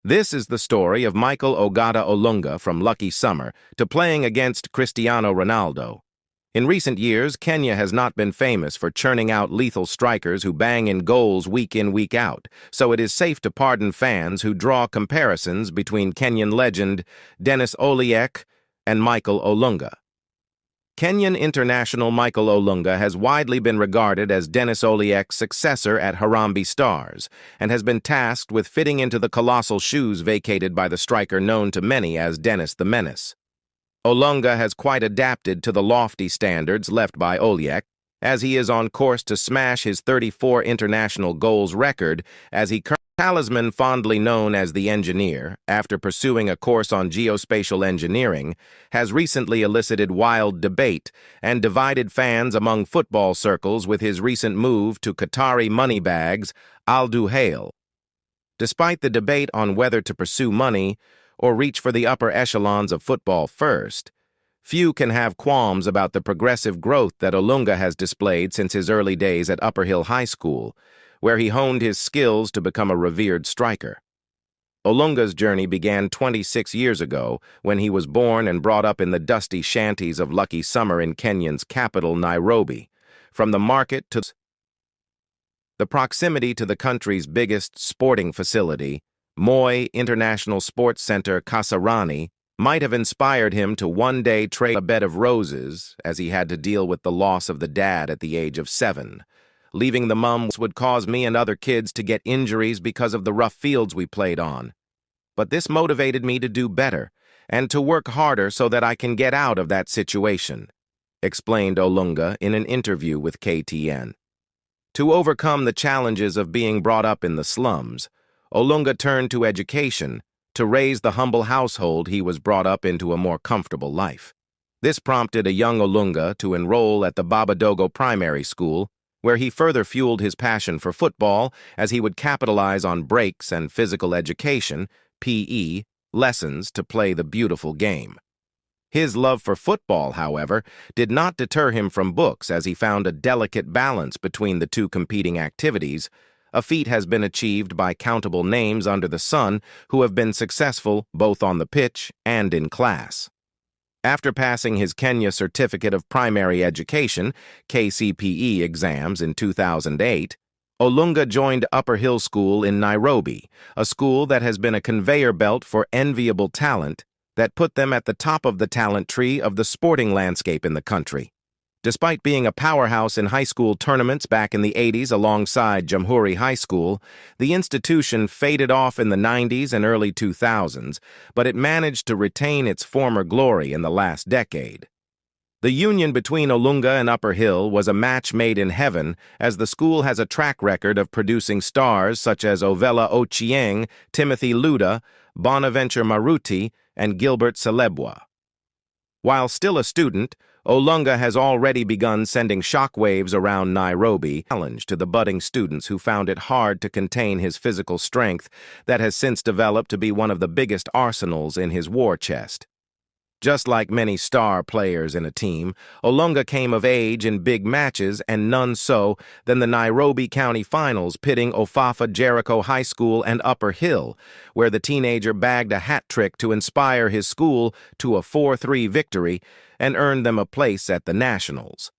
This is the story of Michael Olunga from Lucky Summer to playing against Cristiano Ronaldo. In recent years, Kenya has not been famous for churning out lethal strikers who bang in goals week in, week out, so it is safe to pardon fans who draw comparisons between Kenyan legend Dennis Oliek and Michael Olunga. Kenyan international Michael Olunga has widely been regarded as Dennis Oliek's successor at Harambee Stars and has been tasked with fitting into the colossal shoes vacated by the striker known to many as Dennis the Menace. Olunga has quite adapted to the lofty standards left by Oliek, as he is on course to smash his 34 international goals record as he talisman fondly known as the Engineer, after pursuing a course on geospatial engineering, has recently elicited wild debate and divided fans among football circles with his recent move to Qatari moneybags Al Duhail. Despite the debate on whether to pursue money or reach for the upper echelons of football first, few can have qualms about the progressive growth that Olunga has displayed since his early days at Upper Hill High School, where he honed his skills to become a revered striker. Olunga's journey began 26 years ago when he was born and brought up in the dusty shanties of Lucky Summer in Kenya's capital, Nairobi. From the market to the proximity to the country's biggest sporting facility, Moi International Sports Center Kasarani, might have inspired him to one day trade a bed of roses as he had to deal with the loss of the dad at the age of 7. Leaving the mum would cause me and other kids to get injuries because of the rough fields we played on. But this motivated me to do better and to work harder so that I can get out of that situation, explained Olunga in an interview with KTN. To overcome the challenges of being brought up in the slums, Olunga turned to education to raise the humble household he was brought up into a more comfortable life. This prompted a young Olunga to enroll at the Babadogo Primary School, where he further fueled his passion for football as he would capitalize on breaks and physical education, PE, lessons to play the beautiful game. His love for football, however, did not deter him from books as he found a delicate balance between the two competing activities. A feat has been achieved by countable names under the sun who have been successful both on the pitch and in class. After passing his Kenya Certificate of Primary Education, KCPE exams in 2008, Olunga joined Upper Hill School in Nairobi, a school that has been a conveyor belt for enviable talent that put them at the top of the talent tree of the sporting landscape in the country. Despite being a powerhouse in high school tournaments back in the 80s alongside Jamhuri High School, the institution faded off in the 90s and early 2000s, but it managed to retain its former glory in the last decade. The union between Olunga and Upper Hill was a match made in heaven, as the school has a track record of producing stars such as Ovella Ochieng, Timothy Luda, Bonaventure Maruti, and Gilbert Celebwa. While still a student, Olunga has already begun sending shockwaves around Nairobi, challenge to the budding students who found it hard to contain his physical strength that has since developed to be one of the biggest arsenals in his war chest. Just like many star players in a team, Olunga came of age in big matches and none so than the Nairobi County Finals pitting Ofafa Jericho High School and Upper Hill, where the teenager bagged a hat trick to inspire his school to a 4-3 victory and earned them a place at the Nationals.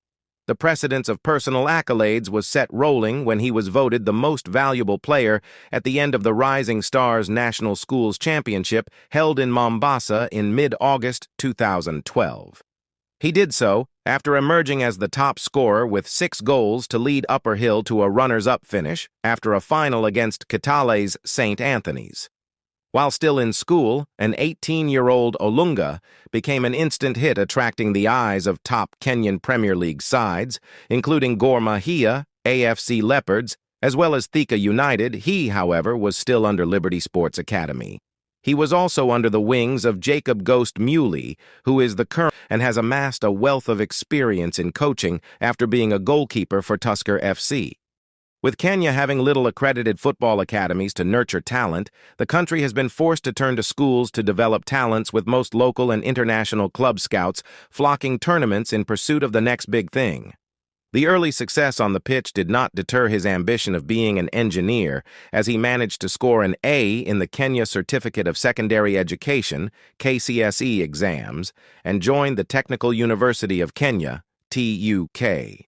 The precedence of personal accolades was set rolling when he was voted the most valuable player at the end of the Rising Stars National Schools Championship held in Mombasa in mid-August 2012. He did so after emerging as the top scorer with 6 goals to lead Upper Hill to a runners-up finish after a final against Kitale's St. Anthony's. While still in school, an 18-year-old Olunga became an instant hit, attracting the eyes of top Kenyan Premier League sides, including Gor Mahia, AFC Leopards, as well as Thika United. He, however, was still under Liberty Sports Academy. He was also under the wings of Jacob Ghost Muley, who is the current and has amassed a wealth of experience in coaching after being a goalkeeper for Tusker FC. With Kenya having little accredited football academies to nurture talent, the country has been forced to turn to schools to develop talents, with most local and international club scouts flocking tournaments in pursuit of the next big thing. The early success on the pitch did not deter his ambition of being an engineer, as he managed to score an A in the Kenya Certificate of Secondary Education (KCSE) exams and joined the Technical University of Kenya (TUK).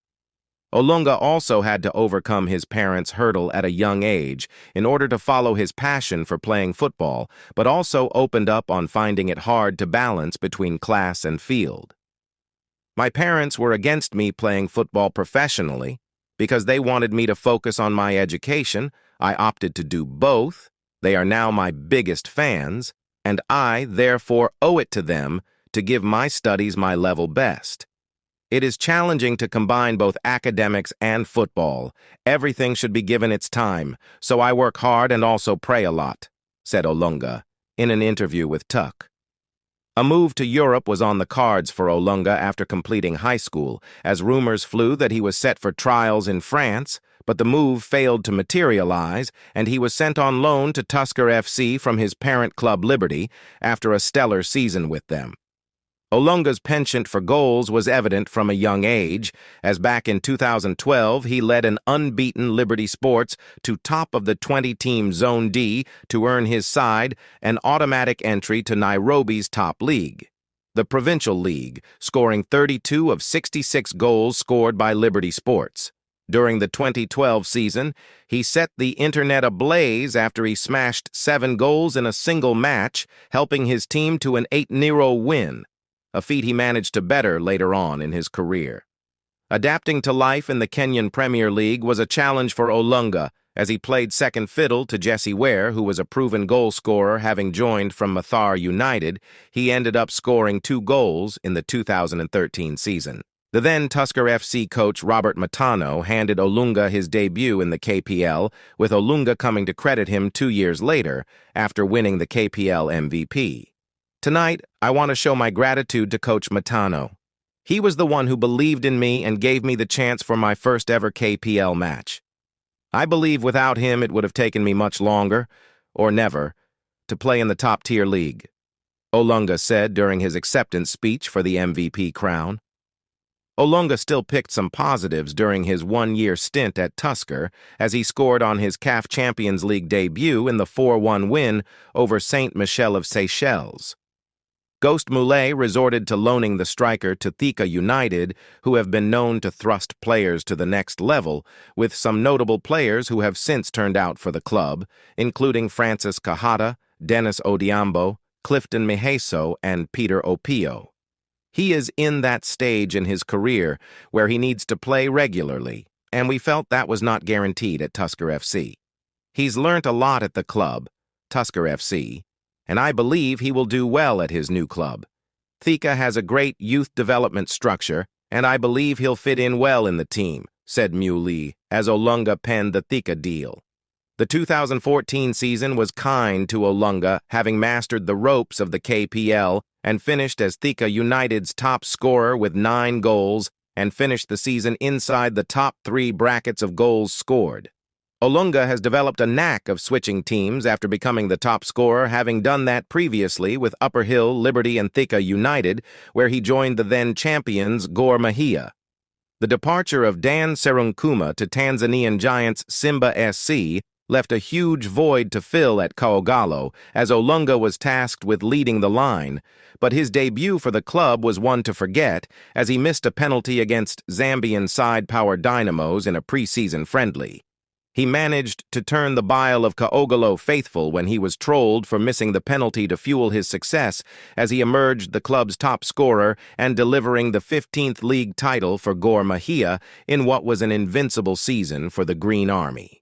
Olunga also had to overcome his parents' hurdle at a young age in order to follow his passion for playing football, but also opened up on finding it hard to balance between class and field. My parents were against me playing football professionally. Because they wanted me to focus on my education, I opted to do both. They are now my biggest fans, and I, therefore, owe it to them to give my studies my level best. It is challenging to combine both academics and football. Everything should be given its time, so I work hard and also pray a lot, said Olunga in an interview with Tuck. A move to Europe was on the cards for Olunga after completing high school, as rumors flew that he was set for trials in France, but the move failed to materialize, and he was sent on loan to Tusker FC from his parent club Liberty after a stellar season with them. Olunga's penchant for goals was evident from a young age, as back in 2012 he led an unbeaten Liberty Sports to top of the 20-team Zone D to earn his side an automatic entry to Nairobi's top league, the Provincial League, scoring 32 of 66 goals scored by Liberty Sports. During the 2012 season, he set the internet ablaze after he smashed 7 goals in a single match, helping his team to an 8-0 win, a feat he managed to better later on in his career. Adapting to life in the Kenyan Premier League was a challenge for Olunga, as he played second fiddle to Jesse Ware, who was a proven goal scorer having joined from Mathare United. He ended up scoring 2 goals in the 2013 season. The then Tusker FC coach Robert Matano handed Olunga his debut in the KPL, with Olunga coming to credit him 2 years later after winning the KPL MVP. Tonight, I want to show my gratitude to Coach Matano. He was the one who believed in me and gave me the chance for my first ever KPL match. I believe without him it would have taken me much longer, or never, to play in the top-tier league, Olunga said during his acceptance speech for the MVP crown. Olunga still picked some positives during his 1-year stint at Tusker, as he scored on his CAF Champions League debut in the 4-1 win over Saint Michel of Seychelles. Ghost Moulay resorted to loaning the striker to Thika United, who have been known to thrust players to the next level, with some notable players who have since turned out for the club, including Francis Kahata, Dennis Odiambo, Clifton Miheso, and Peter Opio. He is in that stage in his career where he needs to play regularly, and we felt that was not guaranteed at Tusker FC. He's learnt a lot at the club, Tusker FC, and I believe he will do well at his new club. Thika has a great youth development structure, and I believe he'll fit in well in the team, said Muley, as Olunga penned the Thika deal. The 2014 season was kind to Olunga, having mastered the ropes of the KPL and finished as Thika United's top scorer with 9 goals and finished the season inside the top 3 brackets of goals scored. Olunga has developed a knack of switching teams after becoming the top scorer, having done that previously with Upper Hill, Liberty, and Thika United, where he joined the then-champions Gor Mahia. The departure of Dan Serunkuma to Tanzanian giants Simba SC left a huge void to fill at Kaogalo, as Olunga was tasked with leading the line, but his debut for the club was one to forget, as he missed a penalty against Zambian side Power Dynamos in a pre-season friendly. He managed to turn the bile of Kaogalo faithful when he was trolled for missing the penalty to fuel his success, as he emerged the club's top scorer and delivering the 15th league title for Gor Mahia in what was an invincible season for the Green Army.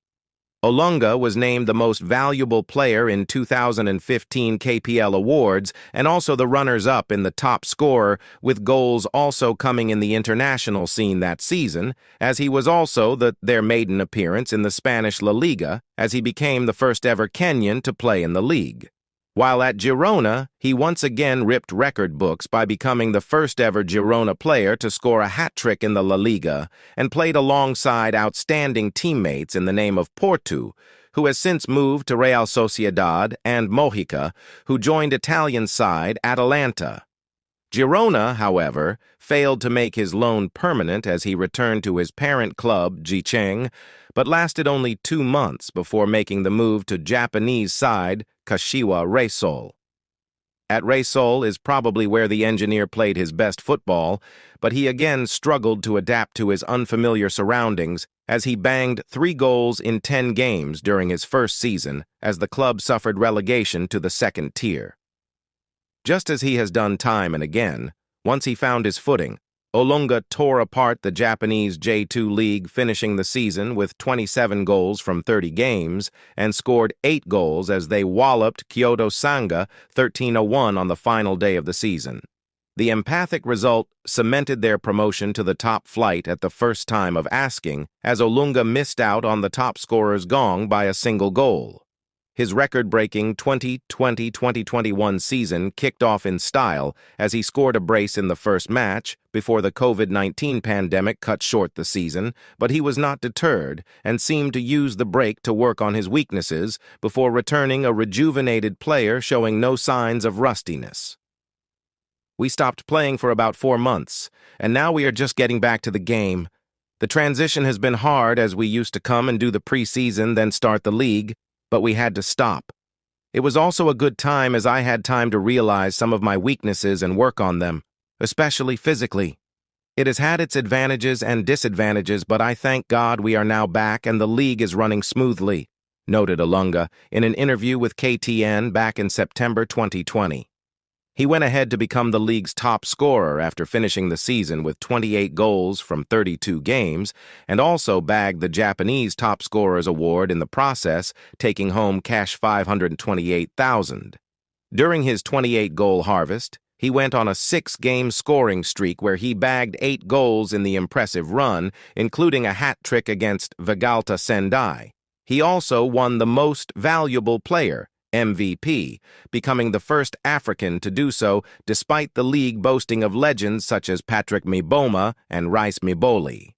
Olunga was named the most valuable player in 2015 KPL awards and also the runners-up in the top scorer, with goals also coming in the international scene that season, as he was also their maiden appearance in the Spanish La Liga, as he became the first ever Kenyan to play in the league. While at Girona, he once again ripped record books by becoming the first ever Girona player to score a hat-trick in the La Liga and played alongside outstanding teammates in the name of Portu, who has since moved to Real Sociedad, and Mojica, who joined Italian side Atalanta. Girona, however, failed to make his loan permanent as he returned to his parent club, Jicheng, but lasted only 2 months before making the move to Japanese side Kashiwa Reysol. At Reysol is probably where the engineer played his best football, but he again struggled to adapt to his unfamiliar surroundings as he banged 3 goals in 10 games during his first season as the club suffered relegation to the second tier. Just as he has done time and again, once he found his footing, Olunga tore apart the Japanese J2 League, finishing the season with 27 goals from 30 games and scored 8 goals as they walloped Kyoto Sanga 13-1 on the final day of the season. The emphatic result cemented their promotion to the top flight at the first time of asking, as Olunga missed out on the top scorer's gong by a single goal. His record-breaking 2020-2021 season kicked off in style as he scored a brace in the first match before the COVID-19 pandemic cut short the season, but he was not deterred and seemed to use the break to work on his weaknesses before returning a rejuvenated player showing no signs of rustiness. We stopped playing for about 4 months, and now we are just getting back to the game. The transition has been hard as we used to come and do the preseason, then start the league, but we had to stop. It was also a good time as I had time to realize some of my weaknesses and work on them, especially physically. It has had its advantages and disadvantages, but I thank God we are now back and the league is running smoothly, noted Olunga in an interview with KTN back in September 2020. He went ahead to become the league's top scorer after finishing the season with 28 goals from 32 games, and also bagged the Japanese Top Scorers Award in the process, taking home cash $528,000. During his 28-goal harvest, he went on a 6-game scoring streak where he bagged 8 goals in the impressive run, including a hat trick against Vegalta Sendai. He also won the Most Valuable Player, MVP, becoming the first African to do so despite the league boasting of legends such as Patrick Mboma and Rice Miboli.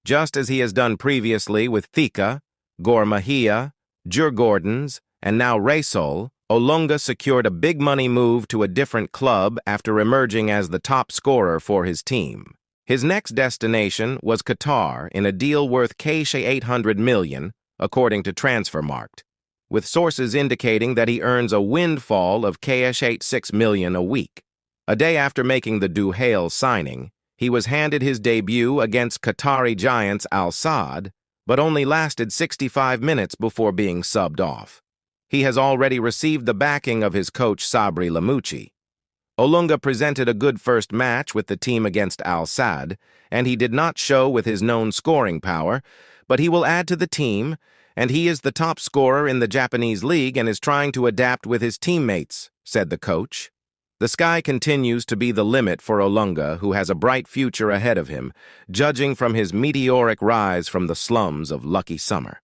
Just as he has done previously with Thika, Gor Mahia, Djurgårdens, and now Reysol, Olunga secured a big-money move to a different club after emerging as the top scorer for his team. His next destination was Qatar in a deal worth $800 million, according to Transfermarkt, with sources indicating that he earns a windfall of $86 million a week. A day after making the Duhail signing, he was handed his debut against Qatari giants Al Sadd, but only lasted 65 minutes before being subbed off. He has already received the backing of his coach Sabri Lamouchi. Olunga presented a good first match with the team against Al Sadd, and he did not show with his known scoring power, but he will add to the team, and he is the top scorer in the Japanese league and is trying to adapt with his teammates, said the coach. The sky continues to be the limit for Olunga, who has a bright future ahead of him, judging from his meteoric rise from the slums of Lucky Summer.